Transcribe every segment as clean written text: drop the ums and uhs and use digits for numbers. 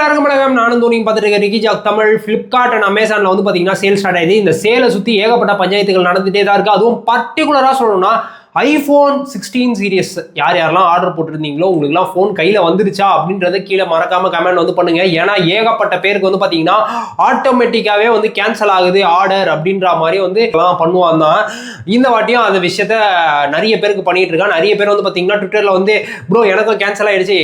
எல்லாருக்கும் வணக்கம். நானும் தோனியும் பார்த்துட்டு இருக்க ரிகிஜாக் தமிழ். ஃப்ளிப்கார்ட் அண்ட் அமேசானில் வந்து பார்த்தீங்கன்னா சேல் ஸ்டார்ட் ஆயிடுது. இந்த சேலை சுற்றி ஏகப்பட்ட பஞ்சாயத்துகள் நடந்துகிட்டே தான் இருக்குது. அதுவும் பர்டிகுலராக சொல்லணும்னா iPhone 16 சீரியஸ் யாரெல்லாம் ஆர்டர் போட்டிருந்தீங்களோ உங்களுக்குலாம் ஃபோன் கையில் வந்துருச்சா அப்படின்றத கீழே மறக்காம கமெண்ட் வந்து பண்ணுங்க. ஏன்னா ஏகப்பட்ட பேருக்கு வந்து பார்த்தீங்கன்னா ஆட்டோமேட்டிக்காகவே வந்து கேன்சல் ஆகுது ஆர்டர் அப்படின்ற மாதிரி வந்து எல்லாம் பண்ணுவான் தான். இந்த வாட்டியும் அந்த விஷயத்த நிறைய பேருக்கு பண்ணிட்டு இருக்கான். நிறைய பேர் வந்து பார்த்தீங்கன்னா ட்விட்டரில் வந்து ப்ரோ எனக்கும் கேன்சல் ஆயிடுச்சு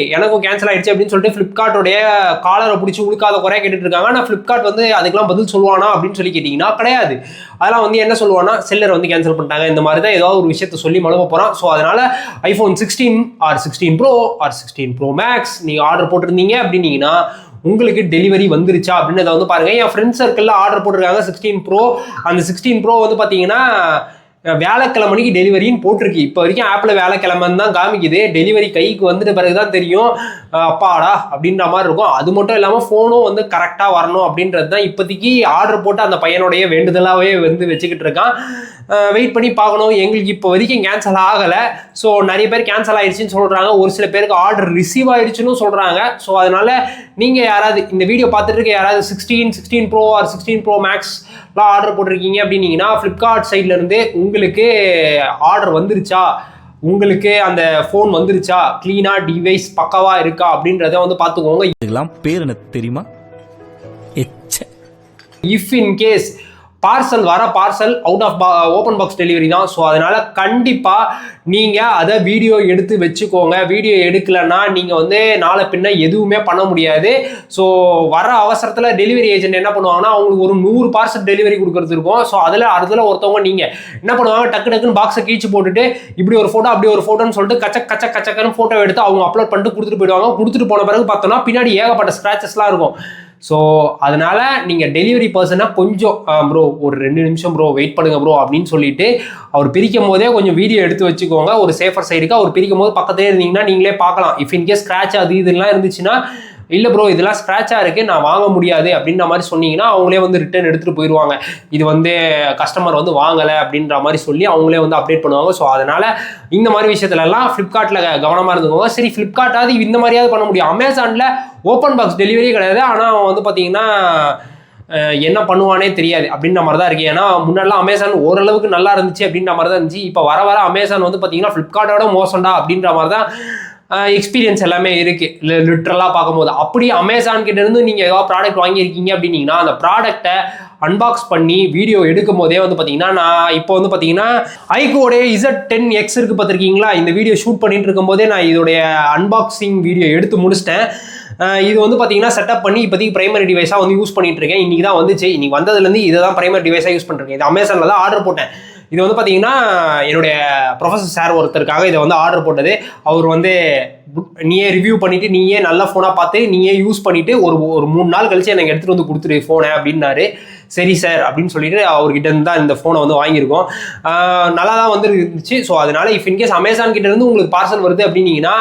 அப்படின்னு சொல்லிட்டு ஃப்ளிப்கார்ட்டோடைய காலரை பிடிச்சி உழுக்காத குறைய கேட்டுட்டு இருக்காங்க. ஆனால் ஃப்ளிப்கார்ட் வந்து அதுக்கெல்லாம் பதில் சொல்லுவானா அப்படின்னு சொல்லி கேட்டிங்கன்னா கிடையாது. அதெல்லாம் வந்து என்ன சொல்லுவானா செல்லர் வந்து கேன்சல் பண்ணிட்டாங்க இந்த மாதிரி தான் ஏதாவது ஒரு விஷயத்த சொல்லி மழுவ போகிறான். ஸோ அதனால iPhone 16 or 16 Pro or 16 Pro Max நீங்கள் ஆர்டர் போட்டிருந்தீங்க அப்படின்னீங்கன்னா உங்களுக்கு டெலிவரி வந்துருச்சா அப்படின்னு வந்து பாருங்க. என் ஃப்ரெண்ட்ஸ் சர்க்கிளில் ஆர்டர் போட்டிருக்காங்க 16 Pro. அந்த 16 Pro வந்து பார்த்தீங்கன்னா வியாழக்கிழமைக்கு டெலிவரின்னு போட்டிருக்கு. இப்போ வரைக்கும் ஆப்பில் வியாழக்கிழமைன்னு தான் காமிக்குது. டெலிவரி கைக்கு வந்துட்டு பிறகு தான் தெரியும் அப்பாடா அப்படின்ற மாதிரி இருக்கும். அது மட்டும் இல்லாமல் ஃபோனும் வந்து கரெக்டாக வரணும் அப்படின்றது தான் இப்போதைக்கு ஆர்டர் போட்டு அந்த பையனுடைய வேண்டுதலாகவே வந்து வச்சுக்கிட்டு இருக்கான். வெயிட் பண்ணி பார்க்கணும். எங்களுக்கு இப்போ வரைக்கும் கேன்சல் ஆகலை. ஸோ நிறைய பேர் கேன்சல் ஆகிடுச்சின்னு சொல்கிறாங்க. ஒரு சில பேருக்கு ஆர்டர் ரிசீவ் ஆகிடுச்சுன்னு சொல்கிறாங்க. ஸோ அதனால் நீங்கள் யாராவது இந்த வீடியோ பார்த்துட்டு இருக்க யாராவது 16 Pro ஆர் 16 Pro Maxலாம் ஆர்டர் போட்டிருக்கீங்க அப்படின்னீங்கன்னா ஃப்ளிப்கார்ட் சைட்லேருந்து உங்களுக்கு ஆர்டர் வந்துருச்சா, உங்களுக்கு அந்த ஃபோன் வந்துருச்சா, கிளீனா டிவைஸ் பக்கவா இருக்கா அப்படின்றத வந்து பார்த்துக்கோங்க. இதெல்லாம் பேர் என்ன தெரியுமா? If in case parcel out of open box delivery தான். ஸோ அதனால கண்டிப்பாக நீங்கள் அதை வீடியோ எடுத்து வச்சுக்கோங்க. வீடியோ எடுக்கலைன்னா நீங்கள் வந்து நாளை பின்ன எதுவுமே பண்ண முடியாது. ஸோ வர அவசரத்தில் டெலிவரி ஏஜென்ட் என்ன பண்ணுவாங்கன்னா அவங்களுக்கு ஒரு 100 பார்சல் டெலிவரி கொடுக்குறது இருக்கும். ஸோ அதில் ஒருத்தவங்க நீங்கள் என்ன பண்ணுவாங்க, டக்குன்னு பாக்ஸை கீழ்ச்சி போட்டுட்டு இப்படி ஒரு ஃபோட்டோ அப்படி ஒரு ஃபோட்டோன்னு சொல்லிட்டு கச்சக்கன்னு ஃபோட்டோ எடுத்து அவங்க அப்லோட் பண்ணிட்டு கொடுத்துட்டு போயிடுவாங்க. கொடுத்துட்டு போன பிறகு பார்த்தோன்னா பின்னாடி ஏகப்பட்ட ஸ்க்ராச்சஸ்லாம் இருக்கும். ஸோ அதனால் நீங்கள் டெலிவரி பர்சனாக கொஞ்சம் ப்ரோ ஒரு 2 நிமிஷம் ப்ரோ வெயிட் பண்ணுங்க ப்ரோ அப்படின்னு சொல்லிட்டு அவர் பிரிக்கும் போதே கொஞ்சம் வீடியோ எடுத்து வச்சுக்கோங்க. ஒரு சேஃபர் சைடுக்கு அவர் பிரிக்கும் போது பக்கத்தே இருந்தீங்கன்னா நீங்களே பார்க்கலாம். இஃப் இன்கேஸ் ஸ்க்ராட்ச் அது இதெல்லாம் இருந்துச்சுன்னா இல்லை ப்ரோ இதெல்லாம் ஸ்க்ராட்சாக இருக்குது நான் வாங்க முடியாது அப்படின்ற மாதிரி சொன்னீங்கன்னா அவங்களே வந்து ரிட்டர்ன் எடுத்துகிட்டு போயிடுவாங்க. இது வந்து கஸ்டமர் வந்து வாங்கலை அப்படின்ற மாதிரி சொல்லி அவங்களே வந்து அப்டேட் பண்ணுவாங்க. ஸோ அதனால் இந்த மாதிரி விஷயத்துலலாம் ஃப்ளிப்கார்ட்டில் கவனமாக இருந்துக்கோங்க. சரி ஃப்ளிப்கார்ட்டாவது இந்த மாதிரியாவது பண்ண முடியும். அமேசானில் ஓப்பன் பாக்ஸ் டெலிவரியே கிடையாது. ஆனால் அவன் வந்து பார்த்தீங்கன்னா என்ன பண்ணுவானே தெரியாது அப்படின்ற மாதிரி தான் இருக்குது. ஏன்னா முன்னாடிலாம் அமேசான் ஓரளவுக்கு நல்லா இருந்துச்சு அப்படின்ற மாதிரி தான் இருந்துச்சு. இப்போ வர அமேசான் வந்து பார்த்தீங்கன்னா ஃப்ளிப்கார்ட்டோட மோசம்டா அப்படின்ற மாதிரி தான் எக்ஸ்பீரியன்ஸ் எல்லாமே இருக்குது லிட்ரலாக பார்க்கும்போது. அப்படி அமேசான் கிட்டேருந்து நீங்கள் ஏதாவது ப்ராடக்ட் வாங்கியிருக்கீங்க அப்படின்னீங்கன்னா அந்த ப்ராடக்டை அன்பாக்ஸ் பண்ணி வீடியோ எடுக்கும் போதே வந்து பார்த்தீங்கன்னா நான் இப்போ வந்து பார்த்தீங்கன்னா ஐகோடைய Z10X இருக்குது பார்த்துருக்கீங்களா, இந்த வீடியோ ஷூட் பண்ணிட்டு இருக்கும் போதே நான் இதோடைய அன்பாக்சிங் வீடியோ எடுத்து முடிச்சிட்டேன். இது வந்து பார்த்தீங்கன்னா செட்டப் பண்ணி இப்போதைக்கு பிரைமரி டிவைஸாக வந்து யூஸ் பண்ணிட்டு இருக்கேன். இன்றைக்கி தான் வந்துச்சு. இன்றைக்கி வந்ததுலேருந்து இதை தான் பிரைமரி டிவைஸாக யூஸ் பண்ணிருக்கேன். இது அமேசானில் தான் ஆர்டர் போட்டேன். இது வந்து பார்த்தீங்கன்னா என்னுடைய ப்ரொஃபஸர் சார் ஒருத்தருக்காக இதை வந்து ஆர்டர் போட்டது. அவர் வந்து நீயே ரிவ்யூ பண்ணிவிட்டு நீயே நல்ல ஃபோனாக பார்த்து நீயே யூஸ் பண்ணிவிட்டு ஒரு 3 நாள் கழிச்சு எனக்கு எடுத்துகிட்டு வந்து கொடுத்துரு ஃபோனை அப்படின்னாரு. சரி சார் அப்படின்னு சொல்லிட்டு அவர்கிட்ட இருந்து தான் இந்த ஃபோனை வந்து வாங்கியிருக்கோம். நல்லா தான் வந்து இருந்துச்சு. ஸோ அதனால் இஃப் இன்கேஸ் அமேசான் கிட்டேருந்து உங்களுக்கு பார்சல் வருது அப்படின்னீங்கன்னா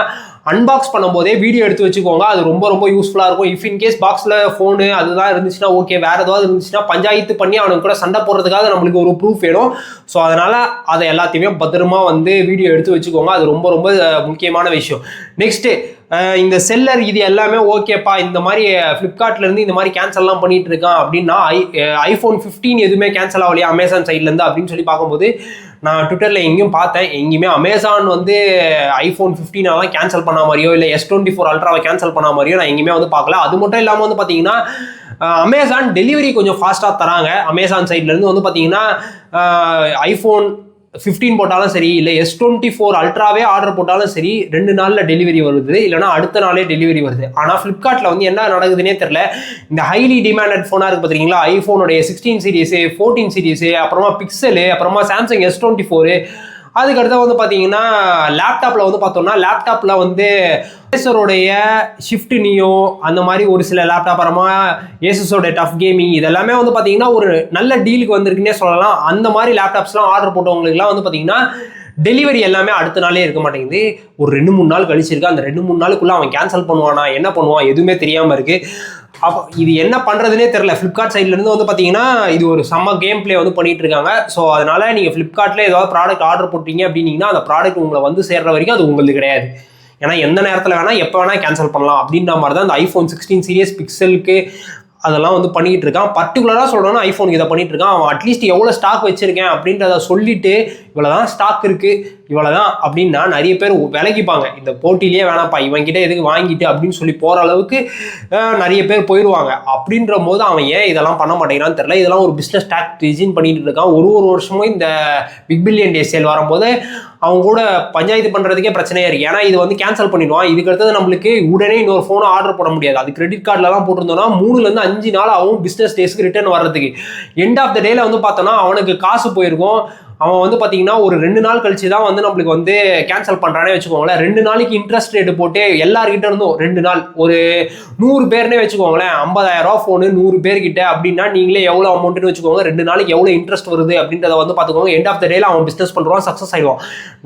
அன்பாக்ஸ் பண்ணும்போதே வீடியோ எடுத்து வச்சுக்கோங்க. அது ரொம்ப யூஸ்ஃபுல்லாக இருக்கும். இஃப் இன்கேஸ் பாக்ஸில் ஃபோனு அதுதான் இருந்துச்சுன்னா ஓகே, வேறு ஏதாவது இருந்துச்சுன்னா பஞ்சாயத்து பண்ணி அவனுக்கு கூட சண்டை போடுறதுக்காக நம்மளுக்கு ஒரு ப்ரூஃப் வேணும். ஸோ அதனால் அதை எல்லாத்தையுமே பத்திரமா வந்து வீடியோ எடுத்து வச்சுக்கோங்க. அது ரொம்ப முக்கியமான விஷயம். நெக்ஸ்ட்டு இந்த செல்லர் இது எல்லாமே ஓகேப்பா, இந்த மாதிரி ஃப்ளிப்கார்ட்லேருந்து இந்த மாதிரி கேன்சல்லாம் பண்ணிட்டு இருக்கான் அப்படின்னா iPhone 15 எதுவுமே கேன்சல் ஆகலையா அமேசான் சைட்லேருந்து அப்படின்னு சொல்லி பார்க்கும்போது நான் ட்விட்டரில் எங்கேயும் பார்த்தேன். எங்கேயுமே அமேசான் வந்து iPhone 15 கேன்சல் பண்ண மாதிரியோ இல்லை S24 Ultraவை கேன்சல் பண்ண மாதிரியோ நான் எங்கேயுமே வந்து பார்க்கல. அது மட்டும் இல்லாமல் வந்து பார்த்தீங்கன்னா அமேசான் டெலிவரி கொஞ்சம் ஃபாஸ்ட்டாக தராங்க. அமேசான் சைட்லேருந்து வந்து பார்த்தீங்கன்னா iPhone 15 போட்டாலும் சரி இல்லை S24 Ultraவே ஆர்டர் போட்டாலும் சரி 2 நாளில் டெலிவரி வருது, இல்லைனா அடுத்த நாளே டெலிவரி வருது. ஆனால் ஃப்ளிப்கார்ட்டில் வந்து என்ன நடக்குதுன்னே தெரில. இந்த ஹைலி டிமாண்டட் ஃபோனாக இருக்குது பார்த்தீங்களா, ஐஃபோனுடைய 16 சீரீஸு 14 சீரீஸு அப்புறமா பிக்சலு அப்புறமா சாம்சங் S24 அதுக்கடுத்து வந்து பார்த்தீங்கன்னா லேப்டாப்பில் வந்து பார்த்தோம்னா லேப்டாப்பில் வந்து ஏசரோடைய ஷிஃப்ட் நியோ அந்த மாதிரி ஒரு சில லேப்டாப் அப்புறமா ஏசஸோட டஃப் கேமிங் இதெல்லாமே வந்து பார்த்தீங்கன்னா ஒரு நல்ல டீலுக்கு வந்திருக்குன்னே சொல்லலாம். அந்த மாதிரி லேப்டாப்ஸ்லாம் ஆர்டர் போட்டவங்களுக்குலாம் வந்து பார்த்தீங்கன்னா டெலிவரி எல்லாமே அடுத்த நாளே இருக்க மாட்டேங்குது. ஒரு 2-3 நாள் கழிச்சிருக்கு. அந்த 2-3 நாளுக்குள்ளே அவன் கேன்சல் பண்ணுவானா என்ன பண்ணுவான் எதுவுமே தெரியாமல் இருக்குது. அப்போ இது என்ன பண்ணுறதுனே தெரில. ஃப்ளிப்கார்ட் சைட்லேருந்து வந்து பார்த்தீங்கன்னா இது ஒரு செம்ம கேம் பிளே வந்து பண்ணிட்டு இருக்காங்க. ஸோ அதனால் நீங்கள் ஃப்ளிப்கார்ட்டில் ஏதாவது ப்ராடக்ட் ஆர்டர் போட்டீங்க அப்படின்னீங்கன்னா அந்த ப்ராடக்ட் உங்களை வந்து சேர்ற வரைக்கும் அது உங்களுக்கு கிடையாது. ஏன்னா எந்த நேரத்தில் வேணால் எப்போ வேணால் கேன்சல் பண்ணலாம் அப்படின்ற மாதிரி தான் இந்த ஐஃபோன் 16 சீரியஸ் பிக்சலுக்கு அதெல்லாம் வந்து பண்ணிட்டு இருக்கான். பர்டிகுலராக சொல்லணும்னா ஐஃபோனுக்கு இதை பண்ணிட்டு இருக்கான். அவன் அட்லீஸ்ட் எவ்வளோ ஸ்டாக் வச்சிருக்கேன் அப்படின்றத சொல்லிட்டு இவ்வளோதான் ஸ்டாக் இருக்கு இவ்வளோதான் அப்படின்னா நிறைய பேர் விலகிப்பாங்க. இந்த போட்டியிலேயே வேணாப்பா இவன்கிட்ட எதுக்கு வாங்கிட்டு அப்படின்னு சொல்லி போகிற அளவுக்கு நிறைய பேர் போயிடுவாங்க. அப்படின்ற போது அவன் ஏன் இதெல்லாம் பண்ண மாட்டேங்கிறான்னு தெரியல. இதெல்லாம் ஒரு பிஸ்னஸ் ஸ்ட்ராட்டஜின்னு பண்ணிட்டு இருக்கான். ஒரு வருஷமும் இந்த பிக் பில்லியன் டே சேல் வரும்போது அவங்க கூட பஞ்சாயத்து பண்ணுறதுக்கே பிரச்சனையாக இருக்குது. ஏன்னா இது வந்து கேன்சல் பண்ணிடுவான். இதுக்கு அடுத்தது நம்மளுக்கு உடனே இன்னொரு ஃபோனை ஆர்டர் போட முடியாது. அது கிரெடிட் கார்டிலலாம் போட்டிருந்தோம்னா 3 to 5 நாள் ஆகும் பிஸ்னஸ் டேஸ்க்கு ரிட்டர்ன் வர்றதுக்கு. எண்ட் ஆஃப் த டேல வந்து பார்த்தோன்னா அவனுக்கு காசு போயிருக்கும். அவன் வந்து பார்த்தீங்கன்னா ஒரு 2 நாள் கழிச்சு தான் வந்து நம்மளுக்கு வந்து கேன்சல் பண்ணுறானே வச்சுக்கோங்களேன். 2 நாளைக்கு இன்ட்ரெஸ்ட் ரேட்டு போட்டு எல்லார்கிட்ட இருந்தும் 2 நாள் ஒரு 100 பேர்னே வச்சுக்கோங்களேன். 50,000 ஃபோனு 100 பேர்கிட்ட அப்படின்னா நீங்களே எவ்வளோ அமௌண்ட்டுன்னு வச்சுக்கோங்க. 2 நாளைக்கு எவ்வளோ இன்ட்ரெஸ்ட் வருது அப்படின்றத வந்து பார்த்துக்கோங்க. எண்ட் ஆஃப் த டேல அவன் பிஸ்னஸ் பண்ணுறான், சக்ஸஸ் ஆகிடுவான்.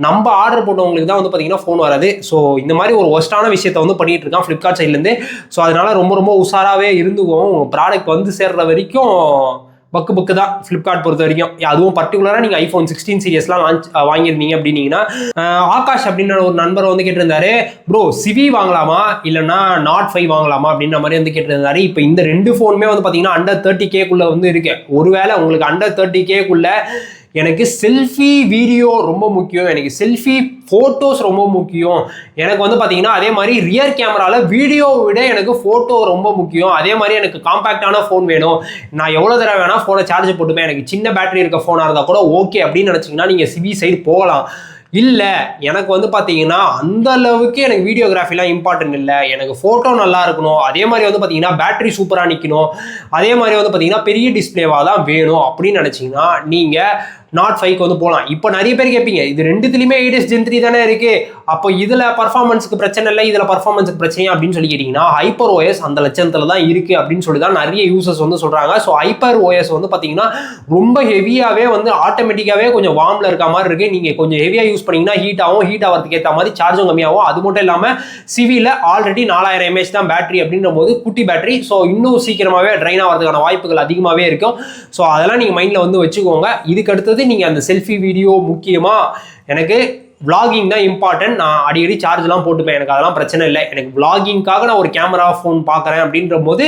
நம்ம ஆர்டர் போட்டவங்களுக்கு தான் வந்து பார்த்தீங்கன்னா ஃபோன் வராது. ஸோ இந்த மாதிரி ஒரு ஒஸ்ட்டான விஷயத்தை வந்து பண்ணிட்டு இருக்கான் ஃப்ளிப்கார்ட் சைட்லேருந்து. ஸோ அதனால ரொம்ப உஷாராகவே இருந்துக்கும். ப்ராடக்ட் வந்து சேர்ற வரைக்கும் பக்கு தான் ஃப்ளிப்கார்ட் பொறுத்த வரைக்கும். அதுவும் பர்டிகுலராக நீங்கள் ஐஃபோன் 16 சீரியஸ்லாம் வாங்கியிருந்தீங்க அப்படின்னீங்கன்னா ஆகாஷ் அப்படின்ற ஒரு நண்பர் வந்து கேட்டிருந்தாரு, ப்ரோ சிவி வாங்கலாமா இல்லைன்னா Note 5 வாங்கலாமா அப்படின்ற மாதிரி வந்து கேட்டிருந்தாரு. இப்போ இந்த 2 ஃபோனுமே வந்து பார்த்தீங்கன்னா அண்டர் 30K வந்து இருக்கு. ஒருவேளை உங்களுக்கு அண்டர் 30K எனக்கு செல்ஃபி வீடியோ ரொம்ப முக்கியம், எனக்கு செல்ஃபி ஃபோட்டோஸ் ரொம்ப முக்கியம், எனக்கு வந்து பார்த்தீங்கன்னா அதே மாதிரி ரியர் கேமராவில் வீடியோவை விட எனக்கு ஃபோட்டோ ரொம்ப முக்கியம், அதே மாதிரி எனக்கு காம்பேக்டான ஃபோன் வேணும், நான் எவ்வளோ தடவை வேணால் ஃபோனை சார்ஜ் போட்டுப்பேன், எனக்கு சின்ன பேட்டரி இருக்க ஃபோனாக இருந்தால் கூட ஓகே அப்படின்னு நினச்சிங்கன்னா நீங்கள் சிவி சைடு போகலாம். இல்லை எனக்கு வந்து பார்த்தீங்கன்னா அந்த அளவுக்கு எனக்கு வீடியோகிராஃபிலாம் இம்பார்ட்டன்ட் இல்லை, எனக்கு ஃபோட்டோ நல்லா இருக்கணும், அதே மாதிரி வந்து பார்த்தீங்கன்னா பேட்டரி சூப்பராக நிற்கணும், அதே மாதிரி வந்து பார்த்தீங்கன்னா பெரிய டிஸ்பிளேவாக தான் வேணும் அப்படின்னு நினச்சிங்கன்னா நீங்கள் Note 5 வந்து போகலாம். இப்போ நிறைய பேர் கேட்பீங்க இது 2த்துலையுமே 8s Gen 3 தானே இருக்குது, அப்போ இதில் பர்ஃபார்மன்ஸுக்கு பிரச்சனை இல்லை இதில் பர்ஃபார்மன்ஸுக்கு பிரச்சனையா அப்படின்னு சொல்லி கேட்டிங்கன்னா ஹைப்பர் ஓஎஸ் அந்த லட்சத்தில் தான் இருக்குது அப்படின்னு சொல்லி தான் நிறைய யூசர்ஸ் வந்து சொல்கிறாங்க. ஸோ ஹைப்பர் ஓஎஸ் வந்து பார்த்தீங்கன்னா ரொம்ப ஹெவியாகவே வந்து ஆட்டோமேட்டிக்காகவே கொஞ்சம் வார்மில் இருக்க மாதிரி இருக்குது. நீங்கள் கொஞ்சம் ஹெவியாக யூஸ் பண்ணிங்கன்னா ஹீட் ஆகிறதுக்கு ஏற்ற மாதிரி சார்ஜும் கம்மியாகும். அது மட்டும் இல்லாமல் சிவியில் ஆல்ரெடி 4000 mAh தான் பேட்டரி அப்படின்ற போது குட்டி பேட்டரி, ஸோ இன்னும் சீக்கிரமாகவே ட்ரைன் ஆகிறதுக்கான வாய்ப்புகள் அதிகமாகவே இருக்கும். ஸோ அதெல்லாம் நீங்கள் மைண்டில் வந்து வச்சுக்கோங்க. இதுக்கு அடுத்தது நீங்கள் அந்த செல்ஃபி வீடியோ முக்கியமாக எனக்கு vlogging தான் இம்பார்ட்டன்ட், நான் அடிக்கடி சார்ஜ்லாம் போட்டுப்பேன், எனக்கு அதெல்லாம் பிரச்சனை இல்லை, எனக்கு vloggingக்காக நான் ஒரு கேமரா ஃபோன் பார்க்குறேன் அப்படின்ற போது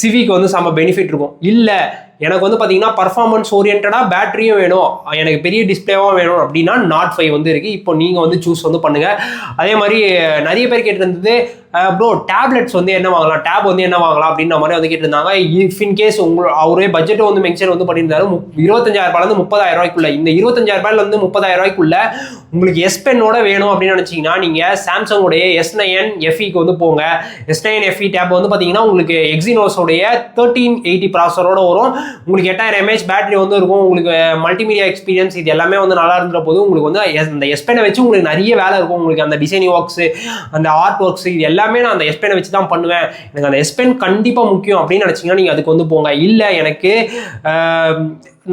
சிவிக்கு வந்து செம்ம பெனிஃபிட் இருக்கும். இல்லை எனக்கு வந்து பார்த்தீங்கன்னா பர்ஃபார்மன்ஸ் ஓரியன்டாக பேட்டரியும் வேணும், எனக்கு பெரிய டிஸ்பிளேவாக வேணும் அப்படின்னா Note 5 வந்து இருக்குது. இப்போ நீங்கள் வந்து சூஸ் வந்து பண்ணுங்கள். அதே மாதிரி நிறைய பேர் கேட்டிருந்தது ப்ரோ டேப்லெட்ஸ் வந்து என்ன வாங்கலாம், டேப் வந்து என்ன வாங்கலாம் அப்படின்ற மாதிரி வந்து கேட்டிருந்தாங்க. இஃப் இன் கேஸ் அவரே பட்ஜெட்டை வந்து மென்ஷன் வந்து பண்ணியிருந்தாரு 25,000 30,000 இந்த 25,000 30,000 உங்களுக்கு S Penோட வேணும் அப்படின்னு நினச்சிங்கன்னா நீங்கள் சாம்சங்கோடைய S9 FEக்கு வந்து போங்க. S9 FE டேப் வந்து பார்த்தீங்கன்னா உங்களுக்கு எக்ஸினோஸோடைய 1380 ப்ராசரோட வரும். உங்களுக்கு 8000 mAh பேட்டரி வந்து இருக்கும். உங்களுக்கு மல்டிமீடியா எக்ஸ்பீரியன்ஸ் இது எல்லாமே வந்து நல்லா இருந்த போது உங்களுக்கு வந்து அந்த S Pen வச்சு உங்களுக்கு நிறைய வேலை இருக்கும். உங்களுக்கு அந்த டிசைனிங் ஒர்க்ஸு அந்த ஆர்ட் ஒர்க்ஸ் இது எல்லாமே நான் அந்த S Pen வச்சு தான் பண்ணுவேன், எனக்கு அந்த S Pen கண்டிப்பாக முக்கியம் அப்படின்னு நினச்சிங்கன்னா நீங்கள் அதுக்கு வந்து போங்க. இல்லை எனக்கு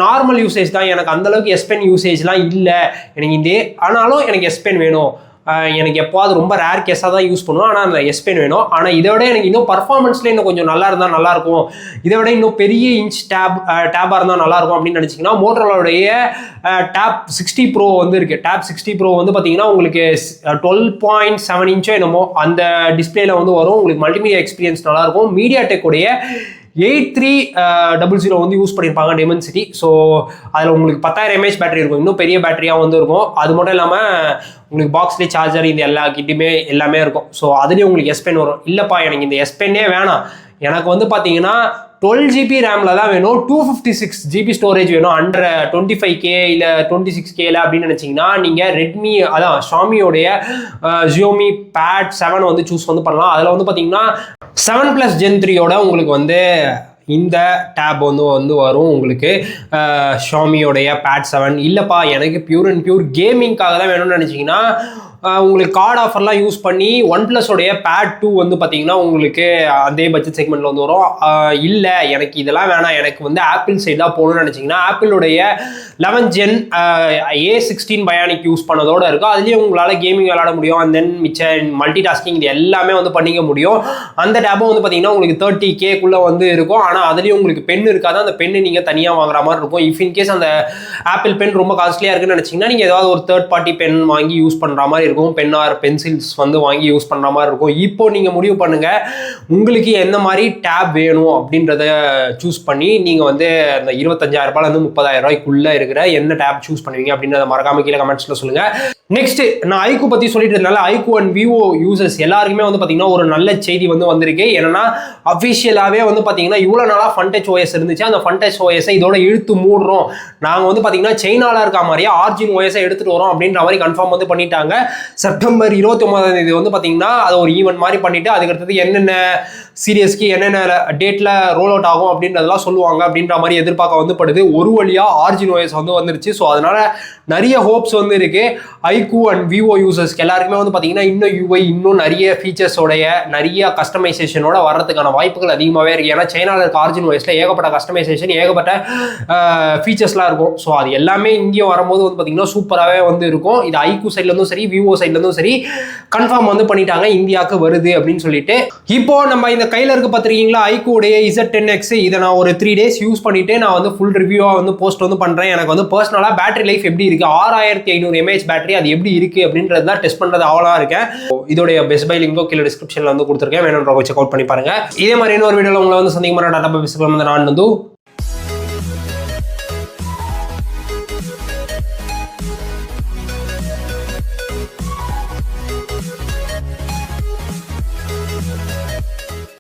நார்மல் யூசேஜ் தான், எனக்கு அந்தளவுக்கு S Pen யூசேஜ்லாம் இல்லை எனக்கு இந்த, ஆனாலும் எனக்கு S Pen வேணும், எனக்கு எப்போது ரொம்ப ரேர் கேஸாக தான் யூஸ் பண்ணுவோம், ஆனால் அந்த S Pen வேணும், ஆனால் இதை விட எனக்கு இன்னும் பர்ஃபார்மன்ஸில் இன்னும் கொஞ்சம் நல்லா இருந்தால் நல்லாயிருக்கும், இதை விட இன்னும் பெரிய இன்ச் டேப்பாக இருந்தால் நல்லாயிருக்கும் அப்படின்னு நினச்சிங்கன்னா மோட்டோரோலாவுடைய டேப் 60 Pro வந்து இருக்குது. டேப் 60 Pro வந்து பார்த்தீங்கன்னா உங்களுக்கு 12.7 இன்ச்சோ என்னமோ அந்த டிஸ்பிளேல வந்து வரும். உங்களுக்கு மல்டிமீடியா எக்ஸ்பீரியன்ஸ் நல்லாயிருக்கும். மீடியாடெக்கோடைய 8300 வந்து யூஸ் பண்ணியிருப்பாங்க டெமன்சிட்டி. ஸோ அதில் உங்களுக்கு 10,000 mAh பேட்டரி இருக்கும், இன்னும் பெரிய பேட்டரியாக வந்து இருக்கும். அது மட்டும் இல்லாமல் உங்களுக்கு பாக்ஸ்லேயே சார்ஜர் இது எல்லா கிட்டையுமே எல்லாமே இருக்கும். ஸோ அதுலேயும் உங்களுக்கு S Pen வரும். இல்லைப்பா எனக்கு இந்த S Penயே வேணாம், எனக்கு வந்து பார்த்தீங்கன்னா 12GB ரேமில் தான் வேணும், 256GB ஸ்டோரேஜ் வேணும், அண்டர் 25K இல்லை 26K அப்படின்னு நினச்சிங்கன்னா நீங்கள் ரெட்மி அதான் ஷாமியோடைய Xiaomi Pad 7 வந்து சூஸ் வந்து பண்ணலாம். அதில் வந்து பார்த்தீங்கன்னா 7+ Gen 3யோட உங்களுக்கு வந்து இந்த டேப் வந்து வரும் உங்களுக்கு ஷாமியோடைய Pad 7. இல்லைப்பா எனக்கு பியூர் அண்ட் பியூர் கேமிங்காக தான் வேணும்னு நினச்சிங்கன்னா உங்களுக்கு கார்டு ஆஃபர்லாம் யூஸ் பண்ணி OnePlusோடைய Pad 2 வந்து பார்த்தீங்கன்னா உங்களுக்கு அதே பட்ஜெட் செக்மெண்ட்டில் வந்து வரும். இல்லை எனக்கு இதெல்லாம் வேணாம், எனக்கு வந்து ஆப்பிள் சைடு தான் போகணும்னு நினச்சிங்கன்னா ஆப்பிளுடைய 11 Gen A16 Bionic யூஸ் பண்ணதோடு இருக்கும். அதுலேயும் உங்களால் கேமிங் விளாட முடியும், அண்ட் தென் மிச்ச மல்டி டாஸ்கிங் இது எல்லாமே வந்து பண்ணிக்க முடியும். அந்த டேப்பும் வந்து பார்த்தீங்கன்னா உங்களுக்கு 30K வந்து இருக்கும். ஆனால் அதுலேயும் உங்களுக்கு பென் இருக்காது. அந்த பென்னு நீங்கள் தனியாக வாங்குற மாதிரி இருக்கும். இஃப் இன்கேஸ் அந்த ஆப்பிள் பென் ரொம்ப காஸ்ட்லியாக இருக்குன்னு நினச்சிங்கன்னா நீங்கள் ஏதாவது ஒரு தேர்ட் பார்ட்டி பென் வாங்கி யூஸ் பண்ணுற மாதிரி இருக்கும். பென் ஆர் பென்சில்ஸ் வந்து வாங்கி யூஸ் பண்ணுற மாதிரி இருக்கும். இப்போ நீங்கள் முடிவு பண்ணுங்கள் உங்களுக்கு எந்த மாதிரி டேப் வேணும் அப்படின்றத சூஸ் பண்ணி நீங்கள் வந்து அந்த 25,000 ரூபாயிலேருந்து 30,000 ரூபாய்க்குள்ளே இருக்கிற என்ன டேப் சூஸ் பண்ணுவீங்க அப்படின்றத மறக்காம கீழே கமெண்ட்ஸில் சொல்லுங்கள். நெக்ஸ்ட் நான் ஐக்கூ பற்றி சொல்லிட்டு இருந்தனால ஐக்கூ அண்ட் விவோ யூசர்ஸ் எல்லாருக்குமே வந்து பார்த்தீங்கன்னா ஒரு நல்ல செய்தி வந்து வந்திருக்கு. என்னன்னா அஃபிஷியலாகவே வந்து பார்த்தீங்கன்னா இவ்வளோ நாளாக ஃபன்டச் ஓஎஸ் இருந்துச்சு. அந்த ஃபன்டச் ஓஎஸை இதோட இழுத்து மூடுறோம், நாங்கள் வந்து பார்த்தீங்கன்னா சைனாவில் இருக்க மாதிரியே ஆர்ஜின் ஓஎஸை எடுத்துகிட்டு வரோம் அப்படின்ற மாதிரி கன்ஃபார்ம் வந்து பண்ணிட்டாங்க. செப்டம்பர் 29 வந்து பார்த்தீங்கன்னா அதை ஒரு ஈவெண்ட் மாதிரி பண்ணிட்டு அதுக்கடுத்தது என்னென்ன சீரியஸ்க்கு என்னென்ன டேட்டில் ரோல் அவுட் ஆகும் அப்படின்றதெல்லாம் சொல்லுவாங்க அப்படின்ற மாதிரி எதிர்பார்க்க வந்து படுது. ஒரு வழியாக ஆர்ஜின் ஓஎஸ் வந்து வந்துருச்சு. ஸோ அதனால நிறைய ஹோப்ஸ் வந்து இருக்கு. ஐக்கூ அண்ட் விவோ யூசர்ஸ்க்கு எல்லாருக்குமே வந்து பார்த்தீங்கன்னா இன்னும் யூஐ இன்னும் நிறைய ஃபீச்சர்ஸோடைய நிறைய கஸ்டமைசேஷனோட வர்றதுக்கான வாய்ப்புகள் அதிகமாகவே இருக்குது. ஏன்னா சைனாவில் இருக்க ஆர்ஜின் ஓஎஸில் ஏகப்பட்ட கஸ்டமைசேஷன் ஏகப்பட்ட ஃபீச்சர்ஸ்லாம் இருக்கும். ஸோ அது எல்லாமே இங்கே வரும்போது வந்து பார்த்தீங்கன்னா சூப்பராகவே வந்து இருக்கும். இது ஐக்கூ சைட்லேருந்தும் சரி விவோ சைட்லேருந்தும் சரி கன்ஃபார்ம் வந்து பண்ணிட்டாங்க இந்தியாவுக்கு வருது அப்படின்னு சொல்லிட்டு. இப்போ நம்ம இந்த கையில் இருக்க பார்த்துருக்கீங்களா ஐக்கூடைய Z10X, இதை நான் ஒரு 3 days யூஸ் பண்ணிட்டு நான் வந்து ஃபுல் ரிவ்யூவாக வந்து போஸ்ட் வந்து பண்ணுறேன். எனக்கு வந்து பர்சனலாக பேட்டரி லைஃப் எப்படி இருக்குது, 6500 mAh பேட்டரி அது எப்படி இருக்குது அப்படின்றது தான் டெஸ்ட் பண்ணுறது அவ்வளோ இருக்கேன். இதோடைய பெஸ்ட் பை லிங்கோ கீழே டிஸ்கிரிப்ஷனில் வந்து கொடுத்துருக்கேன், வேணும்ன்றவங்க செக் அவுட் பண்ணி பாருங்க. இதே மாதிரி இன்னொரு வீடியோவில் உங்களை வந்து சந்திக்க மாதிரி நான் வந்து